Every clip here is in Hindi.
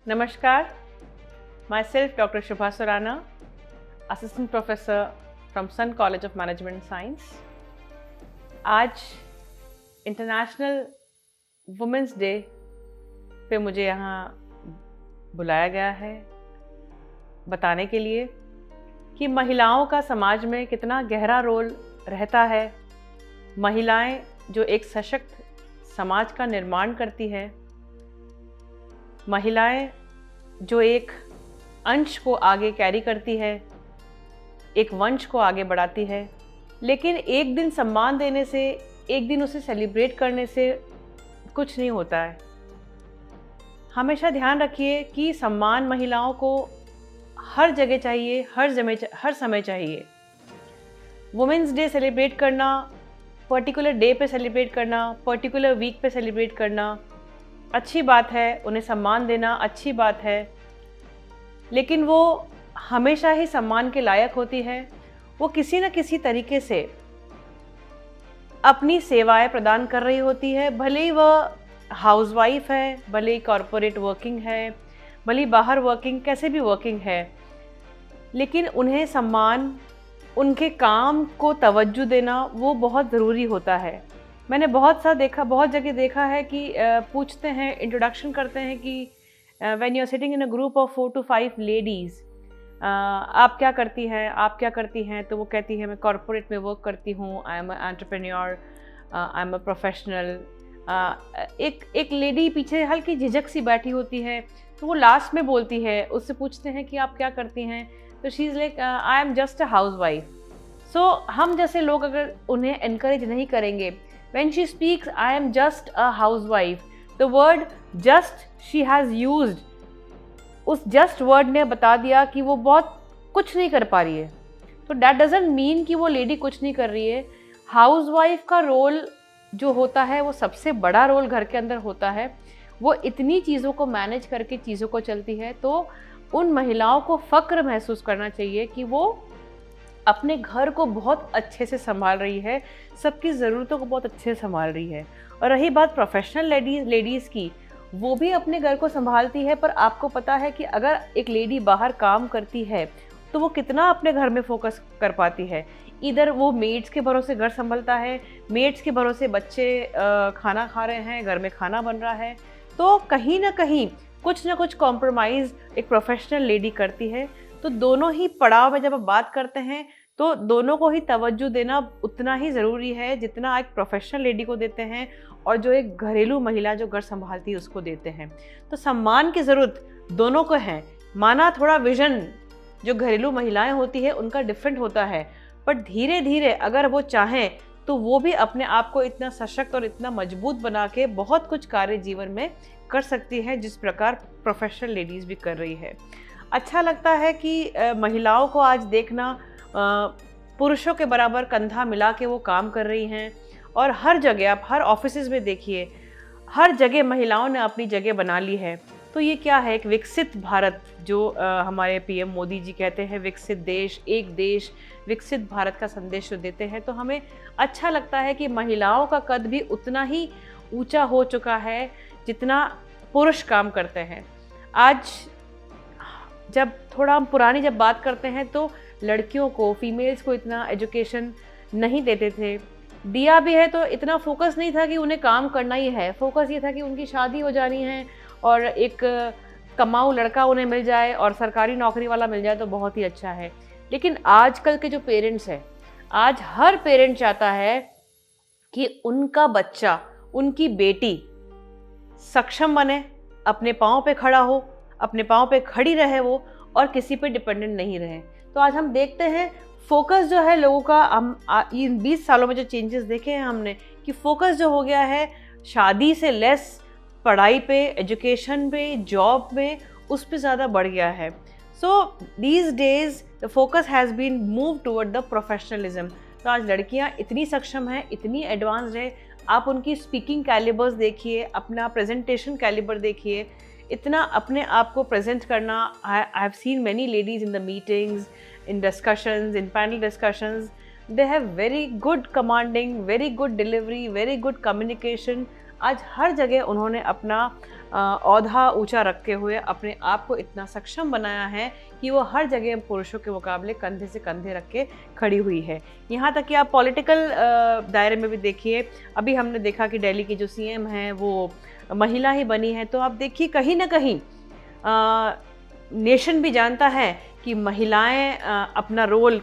Namaskar, myself Dr. Shubha Surana, Assistant Professor from Sun College of Management and Science. आज इंटरनेशनल वुमेंस डे पे मुझे यहाँ बुलाया गया है बताने के लिए कि महिलाओं का समाज में कितना गहरा रोल रहता है। महिलाएं जो एक सशक्त समाज का निर्माण करती है, महिलाएं जो एक अंश को आगे कैरी करती है, एक वंश को आगे बढ़ाती है। लेकिन एक दिन सम्मान देने से, एक दिन उसे सेलिब्रेट करने से कुछ नहीं होता है। हमेशा ध्यान रखिए कि सम्मान महिलाओं को हर जगह चाहिए, हर समय चाहिए। वुमेंस डे सेलिब्रेट करना, पर्टिकुलर डे पे सेलिब्रेट करना, पर्टिकुलर वीक पे सेलिब्रेट करना अच्छी बात है, उन्हें सम्मान देना अच्छी बात है, लेकिन वो हमेशा ही सम्मान के लायक होती है। वो किसी न किसी तरीके से अपनी सेवाएं प्रदान कर रही होती है, भले ही वह हाउसवाइफ है, भले ही कॉरपोरेट वर्किंग है, भले ही बाहर वर्किंग, कैसे भी वर्किंग है, लेकिन उन्हें सम्मान, उनके काम को तवज्जो देना वो बहुत ज़रूरी होता है। मैंने बहुत जगह देखा है कि पूछते हैं, इंट्रोडक्शन करते हैं कि when you are sitting in a group of 4 to 5 ladies, आप क्या करती हैं, आप क्या करती हैं? तो वो कहती है मैं कॉरपोरेट में वर्क करती हूँ, I am entrepreneur, I am a professional. एक लेडी पीछे हल्की झिझक सी बैठी होती है, तो वो लास्ट में बोलती है, उससे पूछते हैं कि आप क्या करती हैं, तो she is like I am just a housewife. So हम जैसे लोग अगर उन्हें एनकरेज नहीं करेंगे, when she speaks I am just a housewife, the word just she has used, उस just word ने बता दिया कि वो बहुत कुछ नहीं कर पा रही है। तो that doesn't mean कि वो लेडी कुछ नहीं कर रही है। हाउसवाइफ का रोल जो होता है वो सबसे बड़ा रोल घर के अंदर होता है। वो इतनी चीज़ों को मैनेज करके चीज़ों को चलती है, तो उन महिलाओं को फ़क्र महसूस करना चाहिए कि वो अपने घर को बहुत अच्छे से संभाल रही है, सबकी ज़रूरतों को बहुत अच्छे से संभाल रही है। और रही बात प्रोफेशनल लेडीज़ की, वो भी अपने घर को संभालती है, पर आपको पता है कि अगर एक लेडी बाहर काम करती है तो वो कितना अपने घर में फोकस कर पाती है। इधर वो मेड्स के भरोसे घर संभलता है, मेड्स के भरोसे बच्चे खाना खा रहे हैं, घर में खाना बन रहा है, तो कहीं ना कहीं कुछ ना कुछ कॉम्प्रोमाइज़ एक प्रोफेशनल लेडी करती है। तो दोनों ही पड़ाव में जब आप बात करते हैं तो दोनों को ही तवज्जो देना उतना ही ज़रूरी है जितना एक प्रोफेशनल लेडी को देते हैं और जो एक घरेलू महिला जो घर संभालती है उसको देते हैं। तो सम्मान की ज़रूरत दोनों को है। माना थोड़ा विज़न जो घरेलू महिलाएं होती है उनका डिफरेंट होता है, बट धीरे धीरे अगर वो चाहें तो वो भी अपने आप को इतना सशक्त और इतना मजबूत बना के बहुत कुछ कार्य जीवन में कर सकती है, जिस प्रकार प्रोफेशनल लेडीज़ भी कर रही है। अच्छा लगता है कि महिलाओं को आज देखना पुरुषों के बराबर कंधा मिला के वो काम कर रही हैं, और हर जगह आप हर ऑफिसेज में देखिए, हर जगह महिलाओं ने अपनी जगह बना ली है। तो ये क्या है, एक विकसित भारत जो हमारे पीएम मोदी जी कहते हैं, विकसित देश, एक देश विकसित भारत का संदेश जो देते हैं, तो हमें अच्छा लगता है कि महिलाओं का कद भी उतना ही ऊंचा हो चुका है जितना पुरुष काम करते हैं। आज जब थोड़ा हम पुरानी जब बात करते हैं तो लड़कियों को, फीमेल्स को इतना एजुकेशन नहीं देते थे। दिया भी है तो इतना फोकस नहीं था कि उन्हें काम करना ही है, फोकस ये था कि उनकी शादी हो जानी है और एक कमाऊ लड़का उन्हें मिल जाए और सरकारी नौकरी वाला मिल जाए तो बहुत ही अच्छा है। लेकिन आजकल के जो पेरेंट्स हैं, आज हर पेरेंट चाहता है कि उनका बच्चा, उनकी बेटी सक्षम बने, अपने पाँव पे खड़ा हो, अपने पाँव पे खड़ी रहे वो, और किसी पे डिपेंडेंट नहीं रहे। तो आज हम देखते हैं फोकस जो है लोगों का, हम इन 20 सालों में जो चेंजेस देखे हैं हमने, कि फोकस जो हो गया है शादी से लेस पढ़ाई पे, एजुकेशन पे, जॉब में, उस पे ज़्यादा बढ़ गया है। So these days the focus has been move toward the professionalism. तो आज लड़कियां इतनी सक्षम हैं, इतनी एडवांस्ड है, आप उनकी स्पीकिंग कैलिबर्स देखिए, अपना प्रेजेंटेशन कैलिबर देखिए, इतना अपने आप को प्रेजेंट करना। I have seen many ladies in the meetings, in discussions, in panel discussions, they have very good commanding, very good delivery, very good communication। आज हर जगह उन्होंने अपना औहदा ऊंचा रखते हुए अपने आप को इतना सक्षम बनाया है कि वो हर जगह पुरुषों के मुकाबले कंधे से कंधे रख के खड़ी हुई है। यहाँ तक कि आप पॉलिटिकल दायरे में भी देखिए, अभी हमने देखा कि दिल्ली की जो सीएम हैं वो महिला ही बनी है। तो आप देखिए कहीं ना कहीं नेशन भी जानता है कि महिलाएं अपना रोल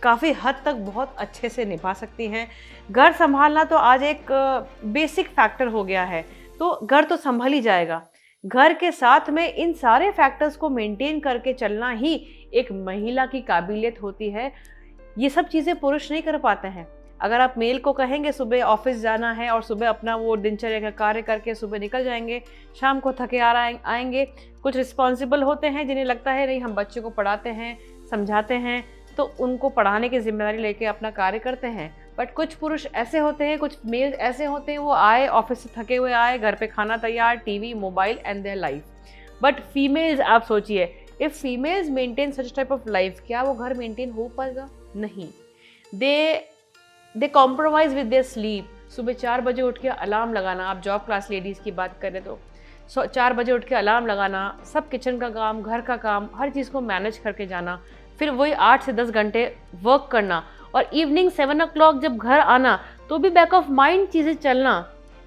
काफ़ी हद तक बहुत अच्छे से निभा सकती हैं। घर संभालना तो आज एक बेसिक फैक्टर हो गया है, तो घर तो संभल ही जाएगा। घर के साथ में इन सारे फैक्टर्स को मेंटेन करके चलना ही एक महिला की काबिलियत होती है। ये सब चीज़ें पुरुष नहीं कर पाते हैं। अगर आप मेल को कहेंगे सुबह ऑफिस जाना है और सुबह अपना वो दिनचर्या का कार्य करके सुबह निकल जाएंगे, शाम को थके आएंगे। कुछ रिस्पॉन्सिबल होते हैं जिन्हें लगता है नहीं हम बच्चे को पढ़ाते हैं, समझाते हैं, तो उनको पढ़ाने की जिम्मेदारी लेके अपना कार्य करते हैं। बट कुछ पुरुष ऐसे होते हैं, कुछ मेल ऐसे होते हैं, वो आए ऑफिस से थके हुए आए, घर पे खाना तैयार, TV, mobile and their life. But females, आप सोचिए, if females maintain such type of life, क्या वो घर मेंटेन हो पाएगा? नहीं। दे कॉम्प्रोमाइज विद देयर स्लीप। सुबह 4 बजे उठ के अलार्म लगाना, आप जॉब क्लास लेडीज़ की बात करें तो 4 बजे उठ के अलार्म लगाना, सब किचन का काम, घर का काम, हर चीज़ को मैनेज करके जाना, फिर वही 8 से 10 घंटे वर्क करना और इवनिंग 7 o'clock जब घर आना तो भी बैक ऑफ माइंड चीज़ें चलना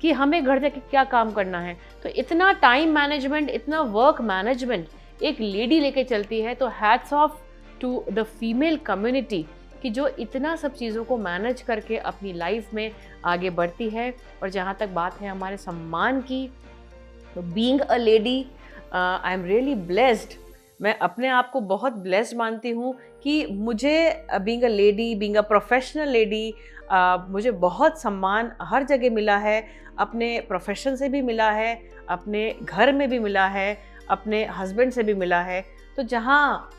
कि हमें घर जाके क्या काम करना है। तो इतना टाइम मैनेजमेंट, इतना वर्क मैनेजमेंट एक लेडी लेके चलती है। तो hats off to the female community कि जो इतना सब चीज़ों को मैनेज करके अपनी लाइफ में आगे बढ़ती है। और जहाँ तक बात है हमारे सम्मान की, तो being a lady, I am really blessed. मैं अपने आप को बहुत ब्लेस्ड मानती हूँ कि मुझे being a lady, being a professional lady, मुझे बहुत सम्मान हर जगह मिला है। अपने प्रोफेशन से भी मिला है, अपने घर में भी मिला है, अपने हस्बैंड से भी मिला है। तो जहाँ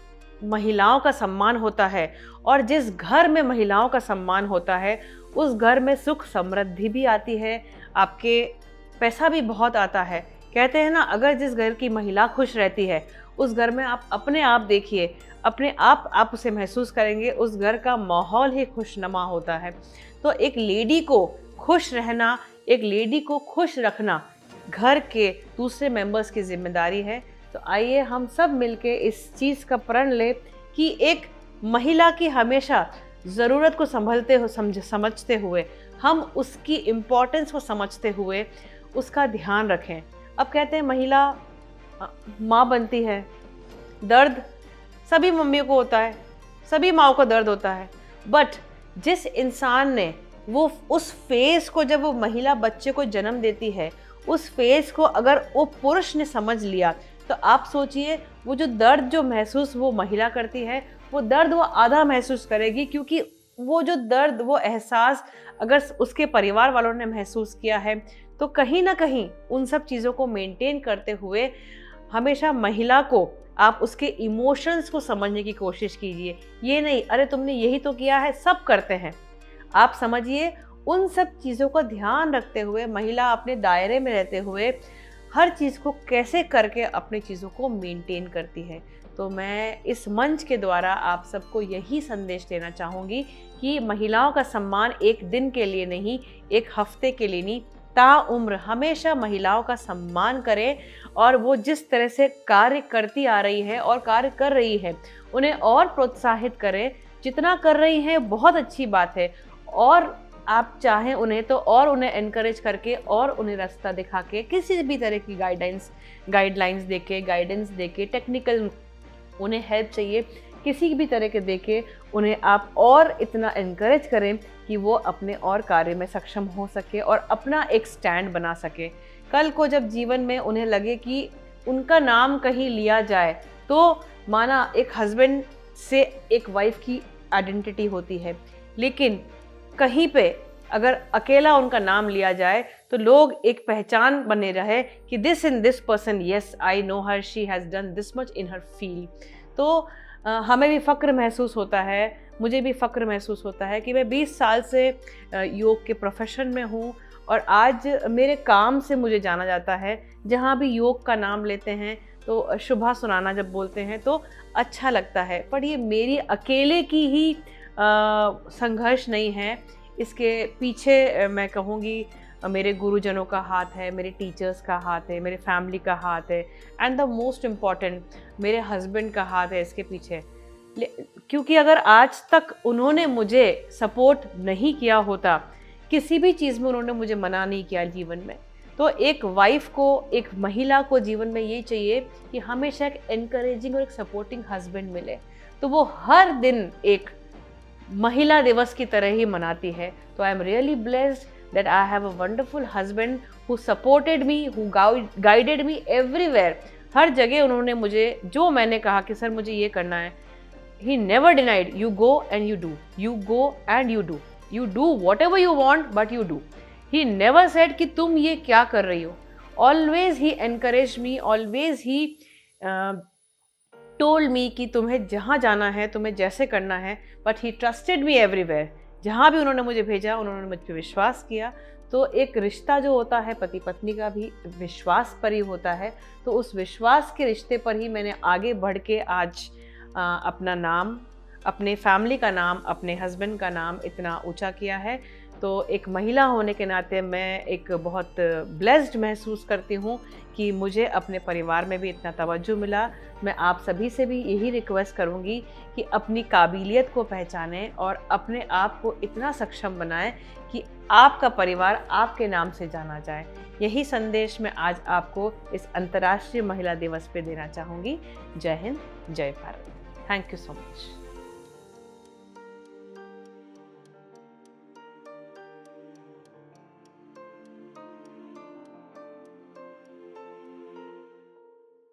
महिलाओं का सम्मान होता है और जिस घर में महिलाओं का सम्मान होता है, उस घर में सुख समृद्धि भी आती है, आपके पैसा भी बहुत आता है। कहते हैं ना, अगर जिस घर की महिला खुश रहती है उस घर में आप अपने आप देखिए, अपने आप उसे महसूस करेंगे, उस घर का माहौल ही खुशनुमा होता है। तो एक लेडी को खुश रहना, एक लेडी को खुश रखना घर के दूसरे मेंबर्स की जिम्मेदारी है। तो आइए हम सब मिलके इस चीज़ का प्रण लें कि एक महिला की हमेशा ज़रूरत को समझते हुए, हम उसकी इम्पोर्टेंस को समझते हुए उसका ध्यान रखें। अब कहते हैं महिला माँ बनती है, दर्द सभी मम्मियों को होता है, सभी माँओं को दर्द होता है। बट जिस इंसान ने वो उस फेज़ को, जब वो महिला बच्चे को जन्म देती है, उस फेज़ को अगर वो पुरुष ने समझ लिया, तो आप सोचिए वो जो दर्द जो महसूस वो महिला करती है, वो दर्द वो आधा महसूस करेगी। क्योंकि वो जो दर्द, वो एहसास अगर उसके परिवार वालों ने महसूस किया है, तो कहीं ना कहीं उन सब चीज़ों को मेंटेन करते हुए हमेशा महिला को आप उसके इमोशंस को समझने की कोशिश कीजिए। ये नहीं अरे तुमने यही तो किया है, सब करते हैं। आप समझिए, उन सब चीज़ों का ध्यान रखते हुए महिला अपने दायरे में रहते हुए हर चीज़ को कैसे करके अपनी चीज़ों को मेंटेन करती है। तो मैं इस मंच के द्वारा आप सबको यही संदेश देना चाहूँगी कि महिलाओं का सम्मान एक दिन के लिए नहीं, एक हफ्ते के लिए नहीं, ताउम्र हमेशा महिलाओं का सम्मान करें। और वो जिस तरह से कार्य करती आ रही है और कार्य कर रही है, उन्हें और प्रोत्साहित करें। जितना कर रही हैं बहुत अच्छी बात है, और आप चाहें उन्हें तो और उन्हें एनकरेज करके और उन्हें रास्ता दिखा के, किसी भी तरह की गाइडलाइंस देके, गाइडेंस देके, टेक्निकल उन्हें हेल्प चाहिए किसी भी तरह के देके, उन्हें आप और इतना एनकरेज करें कि वो अपने और कार्य में सक्षम हो सके और अपना एक स्टैंड बना सके। कल को जब जीवन में उन्हें लगे कि उनका नाम कहीं लिया जाए, तो माना एक हस्बैंड से एक वाइफ की आइडेंटिटी होती है, लेकिन कहीं पे अगर अकेला उनका नाम लिया जाए तो लोग एक पहचान बने रहे कि this person, yes I know her, she has done this much in her field. तो हमें भी फ़क्र महसूस होता है, मुझे भी फ़क्र महसूस होता है कि मैं 20 साल से योग के प्रोफेशन में हूँ और आज मेरे काम से मुझे जाना जाता है। जहाँ भी योग का नाम लेते हैं तो शुभा सुनाना जब बोलते हैं तो अच्छा लगता है। पर ये मेरी अकेले की ही संघर्ष नहीं है, इसके पीछे मैं कहूँगी मेरे गुरुजनों का हाथ है, मेरे टीचर्स का हाथ है, मेरे फैमिली का हाथ है, एंड द मोस्ट इम्पॉर्टेंट मेरे हस्बैंड का हाथ है इसके पीछे। क्योंकि अगर आज तक उन्होंने मुझे सपोर्ट नहीं किया होता, किसी भी चीज़ में उन्होंने मुझे मना नहीं किया जीवन में, तो एक वाइफ को, एक महिला को जीवन में ये चाहिए कि हमेशा एक एनकरेजिंग और एक सपोर्टिंग हस्बैंड मिले। तो वो हर दिन एक महिला दिवस की तरह ही मनाती है। तो I am really blessed that I have a wonderful husband who supported me, who guided me everywhere. हर जगह उन्होंने मुझे, जो मैंने कहा कि सर मुझे ये करना है, he never denied, you go and you do, you go and you do whatever you want but you do. He never said कि तुम ये क्या कर रही हो। Always he encouraged me, always he told me कि तुम्हें जहाँ जाना है, तुम्हें जैसे करना है, but he trusted me everywhere। जहाँ भी उन्होंने मुझे भेजा, उन्होंने मुझ पर विश्वास किया। तो एक रिश्ता जो होता है पति पत्नी का भी विश्वास पर ही होता है। तो उस विश्वास के रिश्ते पर ही मैंने आगे बढ़ के आज अपना नाम, अपने फैमिली का नाम, अपने हस्बैंड का नाम इतना ऊंचा किया है। तो एक महिला होने के नाते मैं एक बहुत ब्लेस्ड महसूस करती हूँ कि मुझे अपने परिवार में भी इतना तवज्जो मिला। मैं आप सभी से भी यही रिक्वेस्ट करूँगी कि अपनी काबिलियत को पहचानें और अपने आप को इतना सक्षम बनाएं कि आपका परिवार आपके नाम से जाना जाए। यही संदेश मैं आज आपको इस अंतर्राष्ट्रीय महिला दिवस पे देना चाहूँगी। जय हिंद, जय Bharat. Thank you so much.